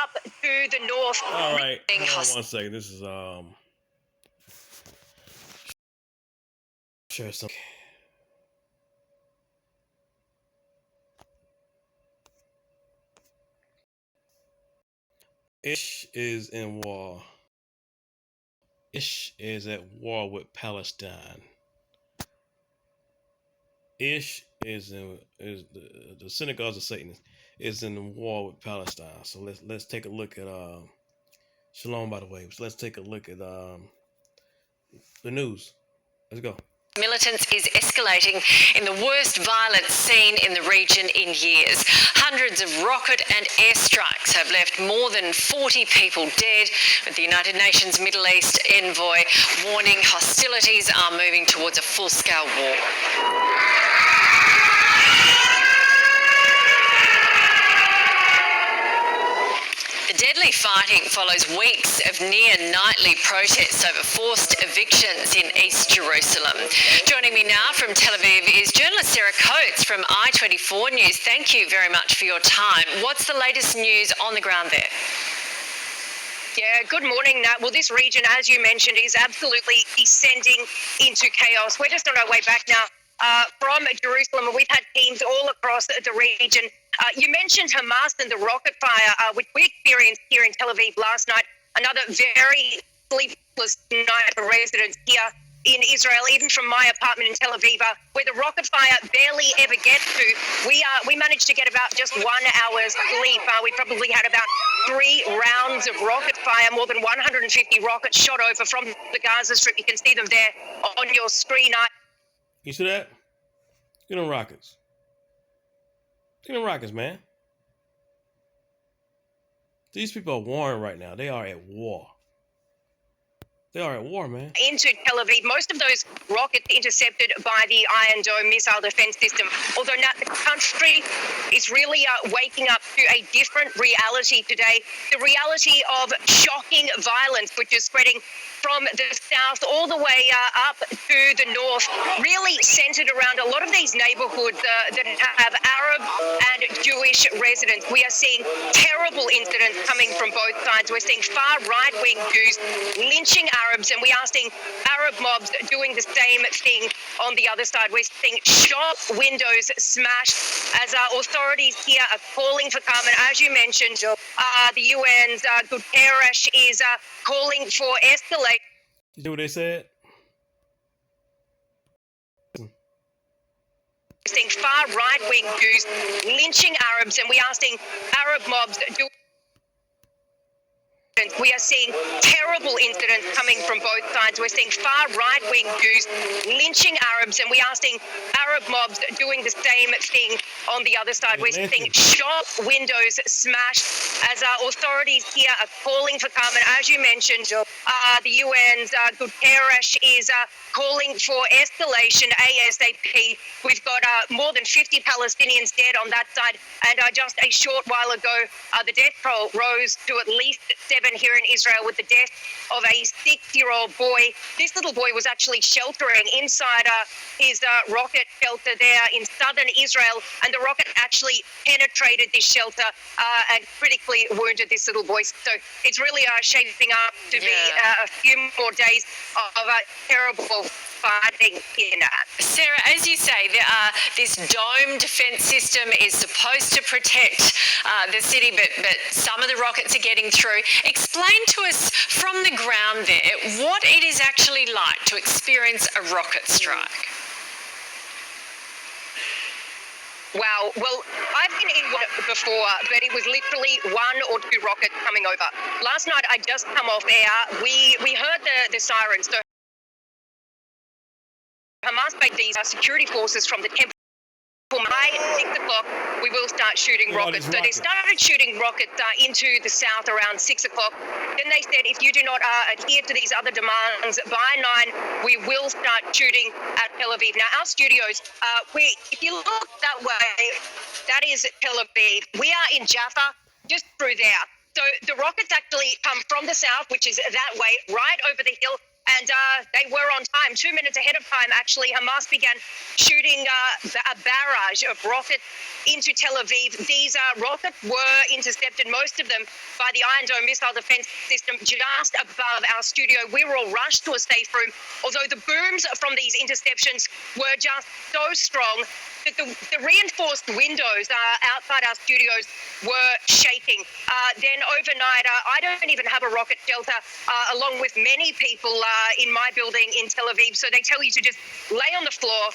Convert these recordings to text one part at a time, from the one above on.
up to the north. All right, hold on one second. This is share some. Ish is in war. Ish is at war with Palestine. Ish is the synagogues of Satan is in war with Palestine. So let's take a look at Shalom, by the way. So let's take a look at the news. Let's go. Militants is escalating in the worst violence seen in the region in years. Hundreds of rocket and airstrikes have left more than 40 people dead, with the United Nations Middle East envoy warning hostilities are moving towards a full-scale war. The deadly fighting follows weeks of near-nightly protests over forced evictions in East Jerusalem. Joining me now from Tel Aviv is journalist Sarah Coates from I24 News. Thank you very much for your time. What's the latest news on the ground there? Yeah, good morning, Nat. Well, this region, as you mentioned, is absolutely descending into chaos. We're just on our way back now from Jerusalem, and we've had teams all across the region. You mentioned Hamas and the rocket fire, which we experienced here in Tel Aviv last night. Another very sleepless night for residents here in Israel, even from my apartment in Tel Aviv, where the rocket fire barely ever gets to. We managed to get about just 1 hour's sleep. We probably had about 3 rounds of rocket fire, more than 150 rockets shot over from the Gaza Strip. You can see them there on your screen. You see that? Get them rockets. Get them rockets, man. These people are warring right now. They are at war. They are at war, man. Into Tel Aviv. Most of those rockets intercepted by the Iron Dome missile defense system. Although now the country is really waking up to a different reality today. The reality of shocking violence, which is spreading from the south all the way up to the north, really centered around a lot of these neighborhoods that have Arab and Jewish residents. We are seeing terrible incidents coming from both sides. We're seeing far right-wing Jews lynching Arabs, and we are seeing Arab mobs doing the same thing on the other side. We're seeing shop windows smashed as authorities here are calling for calm. And as you mentioned, the UN's Guterres is calling for escalation. You see what they said? Seeing far right-wing Jews lynching Arabs, and we are seeing Arab mobs doing. We are seeing terrible incidents coming from both sides. We're seeing far right-wing Jews lynching Arabs, and we are seeing Arab mobs doing the same thing on the other side. We're seeing shop windows smashed as authorities here are calling for calm. And as you mentioned, the UN's Guterres is calling for escalation ASAP. We've got more than 50 Palestinians dead on that side, and just a short while ago, the death toll rose to at least 7 here in Israel, with the death of a 6-year-old boy. This little boy was actually sheltering inside his rocket shelter there in southern Israel, and the rocket actually penetrated this shelter and critically wounded this little boy. So it's really shaping up to be a few more days of terrible fighting here. Sarah, as you say, this dome defense system is supposed to protect the city, but some of the rockets are getting through. Explain to us from the ground there what it is actually like to experience a rocket strike. Wow. Well, I've been in one before, but it was literally 1 or 2 rockets coming over. Last night, I just come off air. We heard the sirens. So Hamas made these security forces from the temple. By 6 o'clock, we will start shooting rockets. So they started shooting rockets into the south around 6 o'clock. Then they said, if you do not adhere to these other demands by 9, we will start shooting at Tel Aviv. Now, our studios, if you look that way, that is Tel Aviv. We are in Jaffa, just through there. So the rockets actually come from the south, which is that way, right over the hill, And they were on time, 2 minutes ahead of time, actually. Hamas began shooting a barrage of rockets into Tel Aviv. These rockets were intercepted, most of them, by the Iron Dome missile defense system just above our studio. We were all rushed to a safe room, although the booms from these interceptions were just so strong that the reinforced windows outside our studios were shaking. Then overnight, I don't even have a rocket shelter, along with many people in my building in Tel Aviv. So they tell you to just lay on the floor,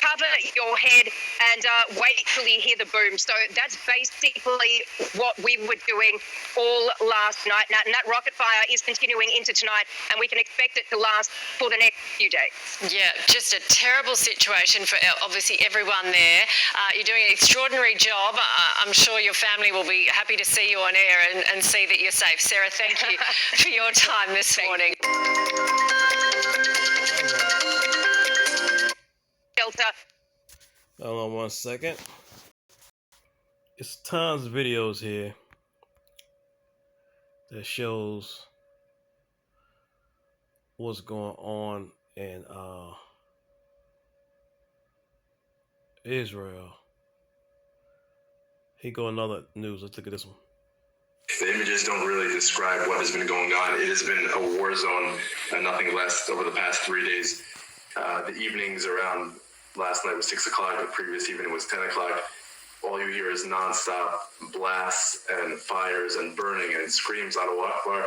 cover your head, and wait till you hear the boom. So that's basically what we were doing all last night. And that rocket fire is continuing into tonight, and we can expect it to last for the next few days. Yeah, just a terrible situation for obviously everyone there. You're doing an extraordinary job. I'm sure your family will be happy to see you on air and see that you're safe. Sarah, thank you for your time this morning. Shelter. Hold on 1 second. It's tons of videos here that shows what's going on in Israel. Here go another news. Let's look at this one. The images don't really describe what has been going on. It has been a war zone, nothing less, over the past 3 days. The evenings around last night was 6 o'clock, the previous evening was 10 o'clock. All you hear is nonstop blasts and fires and burning and screams, Allahu Akbar.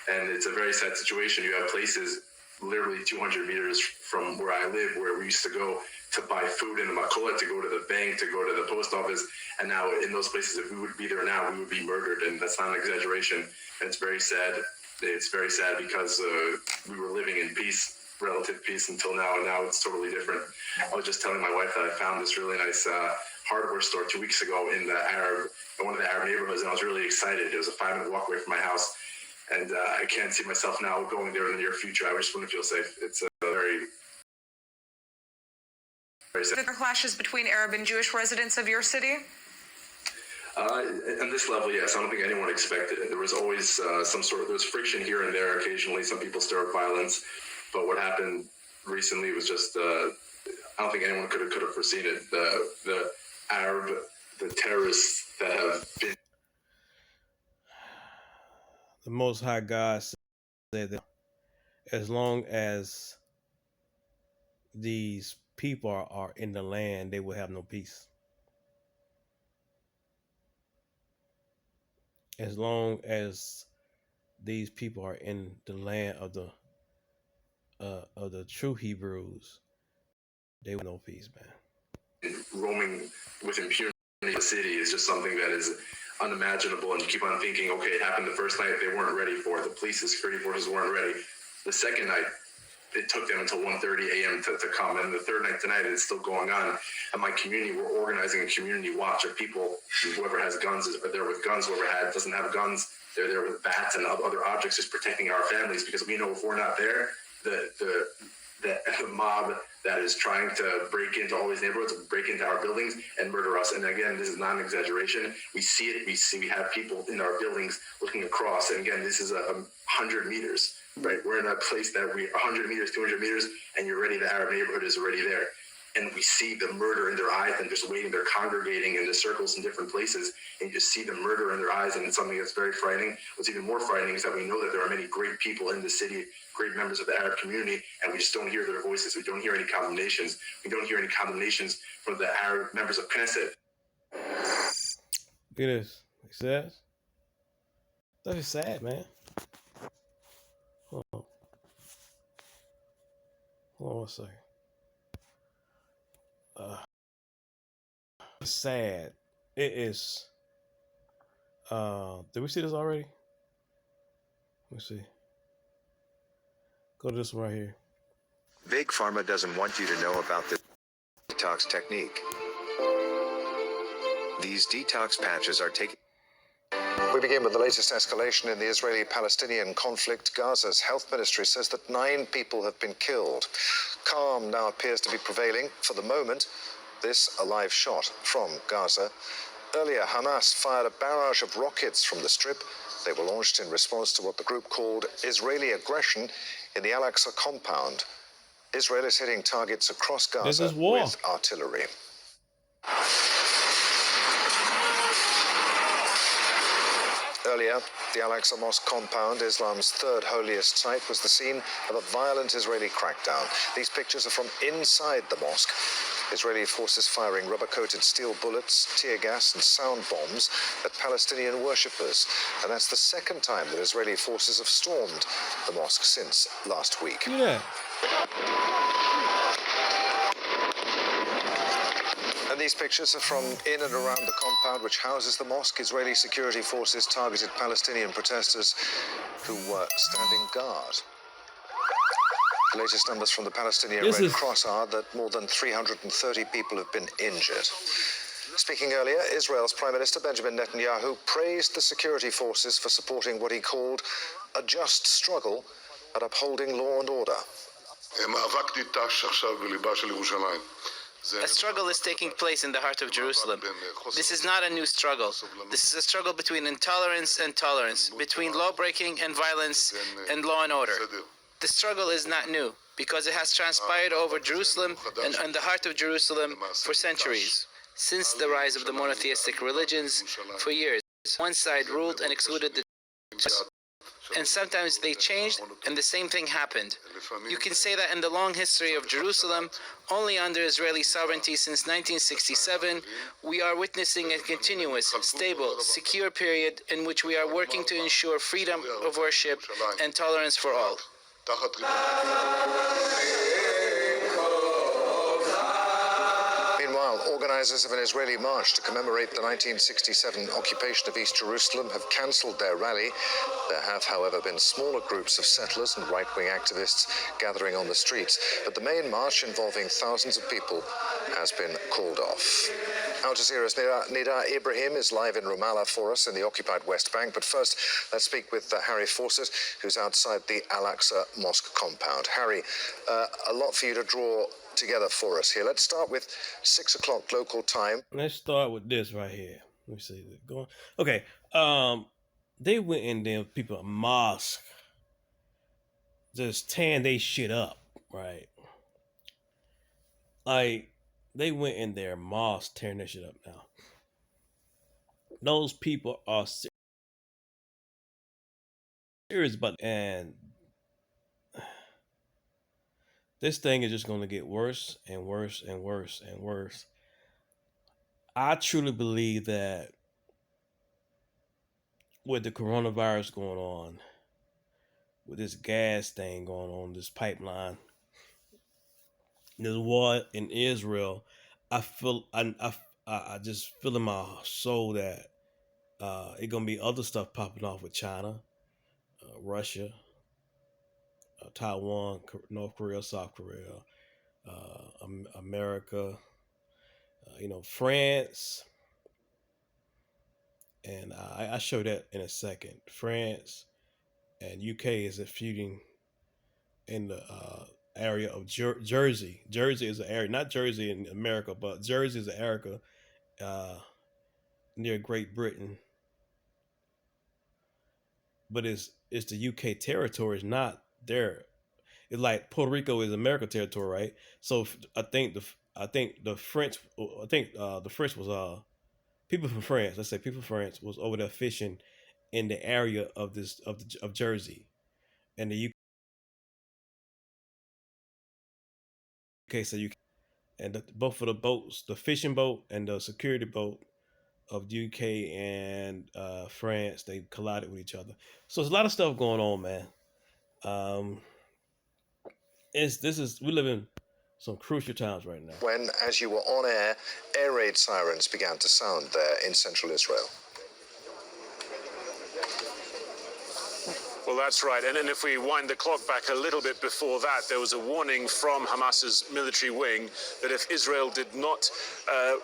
And it's a very sad situation. You have places literally 200 meters from where I live, where we used to go to buy food in the Makola, to go to the bank, to go to the post office. And now in those places, if we would be there now, we would be murdered. And that's not an exaggeration. And it's very sad. It's very sad because we were living in peace, relative peace, until now, and now it's totally different. I was just telling my wife that I found this really nice hardware store 2 weeks ago in one of the Arab neighborhoods, and I was really excited. It was a 5-minute walk away from my house, and I can't see myself now going there in the near future. I just want to feel safe. It's very sad. There are clashes between Arab and Jewish residents of your city? On this level, yes. I don't think anyone expected it. There was always there was friction here and there. Occasionally, some people stir up violence. But what happened recently was just, I don't think anyone could have foreseen it. The terrorists that have been. The Most High God said that as long as these people are in the land, they will have no peace. As long as these people are in the land of the true Hebrews, they will have no peace, man. Roaming with impunity in the city is just something that is unimaginable, and you keep on thinking, okay, it happened the first night, they weren't ready for it. The police and security forces weren't ready. The second night, it took them until 1:30 a.m. to come. And the third night tonight, it's still going on. At my community, we're organizing a community watch of people. Whoever has guns is there with guns. Whoever doesn't have guns, they're there with bats and other objects, just protecting our families, because we know if we're not there, the mob that is trying to break into all these neighborhoods, break into our buildings and murder us. And again, this is not an exaggeration. We see it. We have people in our buildings looking across. And again, this is 100 meters, right? We're in a place that 100 meters, 200 meters, and you're ready. The Arab neighborhood is already there. And we see the murder in their eyes, and just waiting. They're congregating in the circles in different places, and you just see the murder in their eyes, and it's something that's very frightening. What's even more frightening is that we know that there are many great people in the city, great members of the Arab community, and we just don't hear their voices. We don't hear any condemnations. We don't hear any condemnations from the Arab members of Knesset. Look at this. He says, that is sad, man. Hold on 1 second. Sad. It is. Did we see this already? Let me see. Go to this one right here. Big Pharma doesn't want you to know about this detox technique. These detox patches are taken. We begin with the latest escalation in the Israeli-Palestinian conflict. Gaza's health ministry says that 9 people have been killed. Calm now appears to be prevailing for the moment. This a live shot from Gaza. Earlier, Hamas fired a barrage of rockets from the Strip. They were launched in response to what the group called Israeli aggression in the Al-Aqsa compound. Israel is hitting targets across This Gaza is war. with artillery. Earlier, the Al-Aqsa Mosque compound, Islam's third holiest site, was the scene of a violent Israeli crackdown. These pictures are from inside the mosque. Israeli forces firing rubber-coated steel bullets, tear gas and sound bombs at Palestinian worshippers. And that's the second time that Israeli forces have stormed the mosque since last week. Look at that. And these pictures are from in and around the compound which houses the mosque. Israeli security forces targeted Palestinian protesters who were standing guard. The latest numbers from the Palestinian Red Cross are that more than 330 people have been injured. Speaking earlier, Israel's Prime Minister Benjamin Netanyahu praised the security forces for supporting what he called a just struggle at upholding law and order. A struggle is taking place in the heart of Jerusalem. This is not a new struggle. This is a struggle between intolerance and tolerance, between law-breaking and violence and law and order. The struggle is not new because it has transpired over Jerusalem and the heart of Jerusalem for centuries. Since the rise of the monotheistic religions, for years, one side ruled and excluded the others. And sometimes they changed and the same thing happened. You can say that in the long history of Jerusalem, only under Israeli sovereignty since 1967, we are witnessing a continuous, stable, secure period in which we are working to ensure freedom of worship and tolerance for all. Meanwhile, organizers of an Israeli march to commemorate the 1967 occupation of East Jerusalem have cancelled their rally. There have, however, been smaller groups of settlers and right-wing activists gathering on the streets, but the main march involving thousands of people has been called off. Al Jazeera's Nida Ibrahim is live in Ramallah for us in the occupied West Bank. But first, let's speak with Harry Fawcett, who's outside the Al-Aqsa Mosque compound. Harry, a lot for you to draw together for us here. Let's start with 6 o'clock local time. Let's start with this right here. Let me see. Going. Okay. They went in there, people at mosque, just tearing they shit up, right? Like, they went in their mosque tearing that shit up now. Those people are serious, and this thing is just going to get worse and worse and worse and worse. I truly believe that with the coronavirus going on, with this gas thing going on, this pipeline, this war in Israel, I just feel in my soul that it's gonna be other stuff popping off with China, Russia, Taiwan, North Korea, South Korea, America, France, and I show that in a second. France and UK is feuding in the area of Jersey. Jersey is an area, not Jersey in America, but Jersey is an area near Great Britain. But it's the UK territory. It's not there. It's like Puerto Rico is America territory, right? So I think the French was people from France. Let's say people from France was over there fishing in the area of Jersey, and the UK said both of the boats, the fishing boat and the security boat of UK and France, they collided with each other. So there's a lot of stuff going on, man. We live in some crucial times right now. When, as you were on air raid sirens began to sound there in central Israel. Well, that's right. And if we wind the clock back a little bit before that, there was a warning from Hamas's military wing that if Israel did not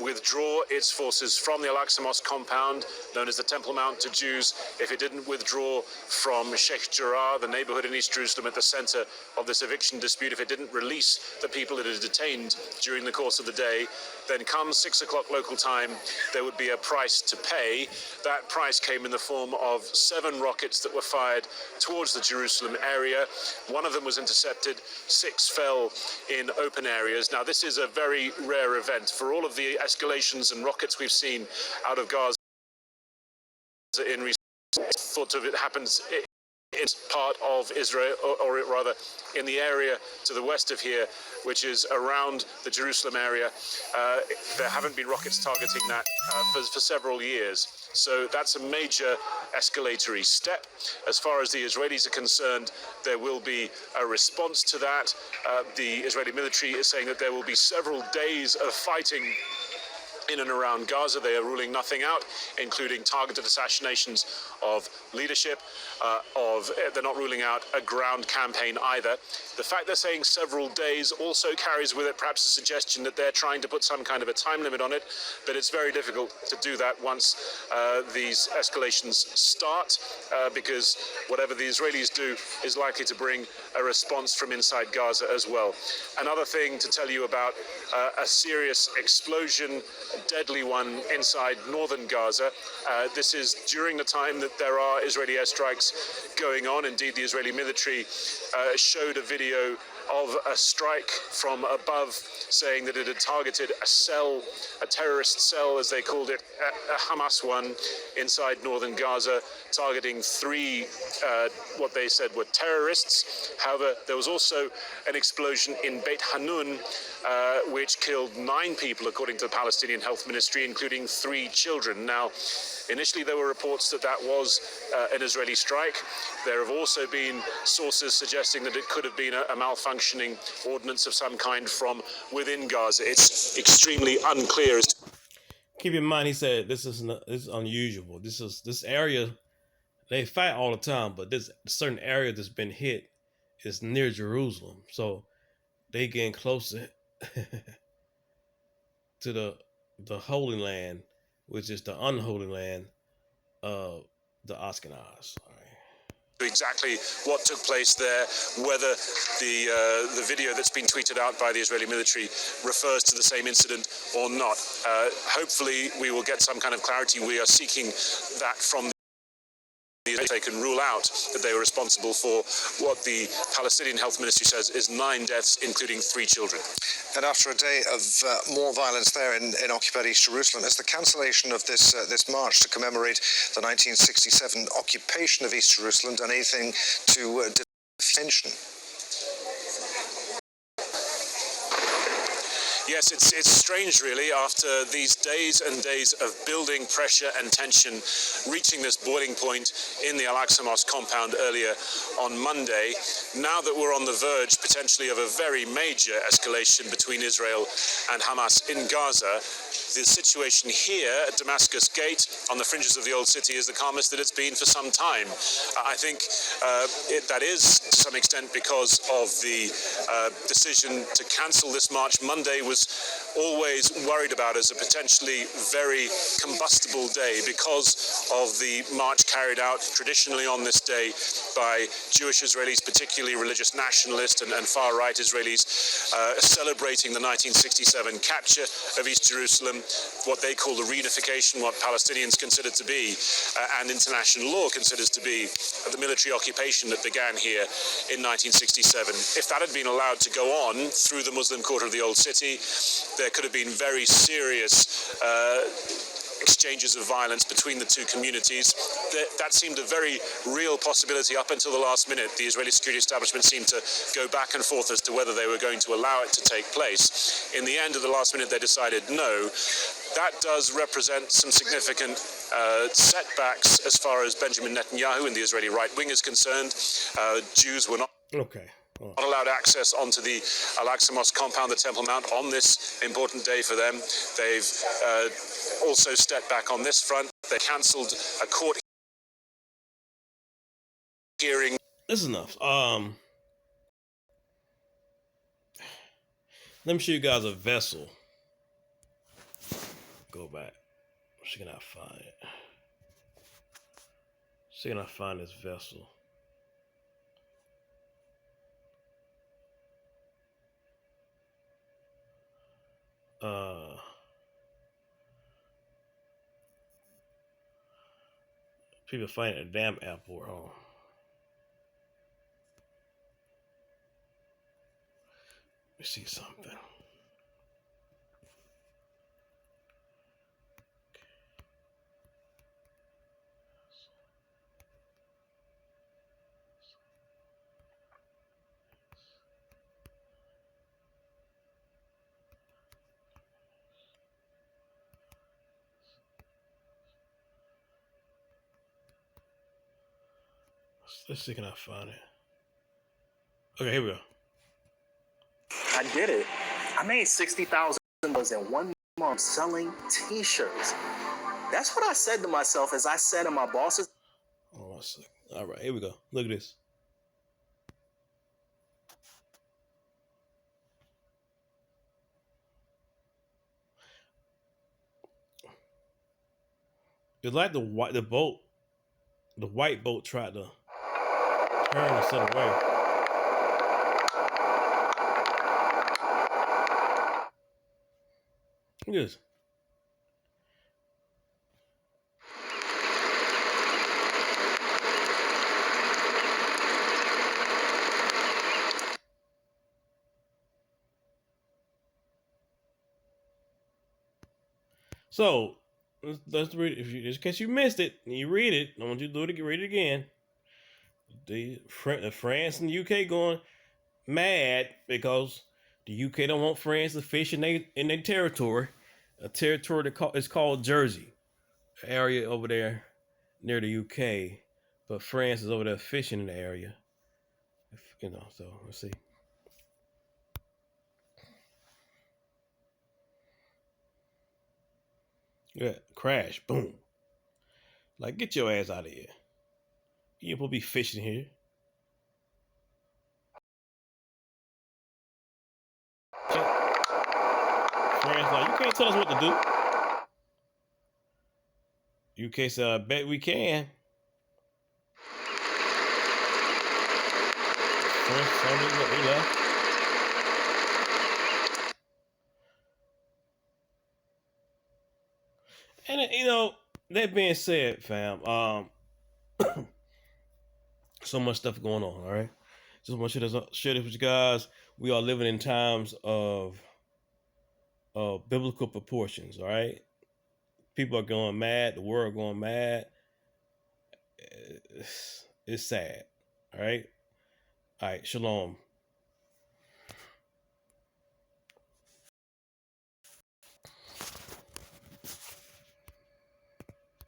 withdraw its forces from the Al-Aqsa Mosque compound, known as the Temple Mount to Jews, if it didn't withdraw from Sheikh Jarrah, the neighborhood in East Jerusalem at the center of this eviction dispute, if it didn't release the people it had detained during the course of the day, then come 6 o'clock local time, there would be a price to pay. That price came in the form of 7 rockets that were fired towards the Jerusalem area. 1 of them was intercepted, 6 fell in open areas. Now, this is a very rare event. For all of the escalations and rockets we've seen out of Gaza in recent, thought of it happens in part of Israel, or rather in the area to the west of here, which is around the Jerusalem area. There haven't been rockets targeting that for several years. So that's a major escalatory step. As far as the Israelis are concerned, there will be a response to that. The Israeli military is saying that there will be several days of fighting in and around Gaza. They are ruling nothing out, including targeted assassinations of leadership. They're not ruling out a ground campaign either. The fact they're saying several days also carries with it perhaps a suggestion that they're trying to put some kind of a time limit on it, but it's very difficult to do that once these escalations start, because whatever the Israelis do is likely to bring a response from inside Gaza as well. Another thing to tell you about a serious explosion, a deadly one inside northern Gaza. This is during the time that there are Israeli airstrikes going on. Indeed, the Israeli military showed a video of a strike from above, saying that it had targeted a cell, a terrorist cell, as they called it, a Hamas one, inside northern Gaza, targeting 3, what they said were terrorists. However, there was also an explosion in Beit Hanun, which killed 9 people, according to the Palestinian Health Ministry, including 3 children. Now, initially there were reports that that was an Israeli strike. There have also been sources suggesting that it could have been a malfunctioning ordnance of some kind from within Gaza. It's extremely unclear. Keep in mind, he said this is unusual. This area, they fight all the time, but this certain area that's been hit is near Jerusalem, so they getting closer to the Holy Land, which is the unholy land of the Ashkenaz. Exactly what took place there, whether the video that's been tweeted out by the Israeli military refers to the same incident or not. Hopefully we will get some kind of clarity. We are seeking that from the they can rule out that they were responsible for what the Palestinian Health Ministry says is 9 deaths, including 3 children. And after a day of more violence there in occupied East Jerusalem, is the cancellation of this march to commemorate the 1967 occupation of East Jerusalem done anything to tension? Yes, it's strange, really, after these days and days of building pressure and tension, reaching this boiling point in the Al-Aqsa Mosque compound earlier on Monday. Now that we're on the verge, potentially, of a very major escalation between Israel and Hamas in Gaza, the situation here at Damascus Gate, on the fringes of the Old City, is the calmest that it's been for some time. I think that is, to some extent, because of the decision to cancel this march. Monday was always worried about as a potentially very combustible day because of the march carried out traditionally on this day by Jewish Israelis, particularly religious nationalists and far-right Israelis, celebrating the 1967 capture of East Jerusalem, what they call the reunification, what Palestinians consider to be, and international law considers to be, the military occupation that began here in 1967. If that had been allowed to go on through the Muslim quarter of the Old City, there could have been very serious exchanges of violence between the two communities. That seemed a very real possibility up until the last minute. The Israeli security establishment seemed to go back and forth as to whether they were going to allow it to take place. In the end, at the last minute, they decided no. That does represent some significant setbacks as far as Benjamin Netanyahu and the Israeli right wing is concerned. Jews were not not allowed access onto the Al-Aqsa Mosque compound, the Temple Mount, on this important day for them. They've also stepped back on this front. They cancelled a court hearing. This is enough. Let me show you guys a vessel. Go back. She cannot find it. She cannot find this vessel. People find it at a damn airport. Oh. Let me see something. Let's see, can I find it? Okay, here we go. I did it. I made $60,000 in 1 month selling T-shirts. That's what I said to myself as I said to my bosses. Hold on 1 second. All right, here we go. Look at this. It's like the white boat tried to turn and set away. Look at this. So let's read. If you, just in case you missed it, and you read it, I want you to read it again. France and the UK going mad because the UK don't want France to fish in their territory, a territory that is called Jersey, an area over there near the UK, but France is over there fishing in the area. You know, so let's see. Yeah, crash, boom. Like, get your ass out of here. You ain't supposed to be fishing here. France, like, you can't tell us what to do. UK said, I bet we can. France, they left. And you know, that being said, fam, so much stuff going on. All right, just want to share this with you guys. We are living in times of biblical proportions. All right, people are going mad. The world going mad. It's sad. All right. All right. Shalom.